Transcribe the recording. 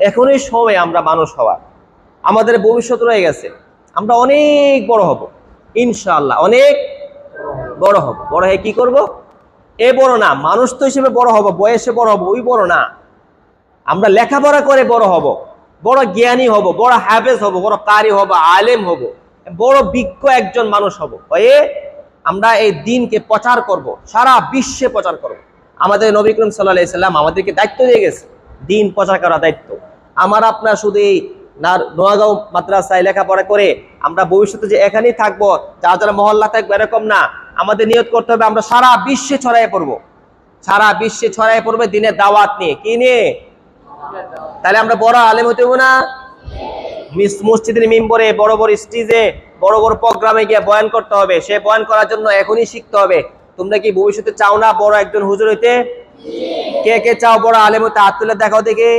এখনই সময় আমরা মানুষ হওয়ার, আমাদের ভবিষ্যৎ রয়ে গেছে। আমরা অনেক বড় হব ইনশাআল্লাহ, অনেক বড় হব। বড় হয়ে কি করব? এ বড় না, মানুষ তো হিসেবে বড় হব, বয়সে বড় হব, ওই বড় না। আমরা লেখাপড়া করে বড় হব, বড় জ্ঞানী হব, বড় হাফেজ হব, বড় কারি হব, আলেম হব, বড় বিজ্ঞ একজন মানুষ হব। হয়ে আমরা এই দিনকে প্রচার করব, সারা বিশ্বে প্রচার করব। আমাদের নবী করিম সাল্লাল্লাহু আলাইহি সাল্লাম আমাদেরকে দায়িত্ব দিয়ে গেছে, দিন প্রচার করার দায়িত্ব। আমার আপনার শুধু এই নোয়াগাঁও মাদ্রাসায় লেখাপড়া করে আমরা ভবিষ্যতে যে এখানেই থাকবো, যারা যারা মহল্লা থাকবো এরকম না। আমাদের নিয়ত করতে হবে আমরা সারা বিশ্বে ছড়াইয়ে পড়বো, সারা বিশ্বে ছড়াইয়ে পড়বে দিনের দাওয়াত নিয়ে। কি নিয়ে? তাহলে আমরা বড় আলেম হতে হবো না? মসজিদের মিম্বরে, বড় বড় স্টেজে, বড় বড় প্রোগ্রামে গিয়ে বয়ান করতে হবে। সে বয়ান করার জন্য এখনই শিখতে হবে। তোমরা কি ভবিষ্যতে চাও না বড় একজন হুজুর হইতে? কে কে চাও বড় আলেম হতে? হাত তুলে দেখাও দেখি।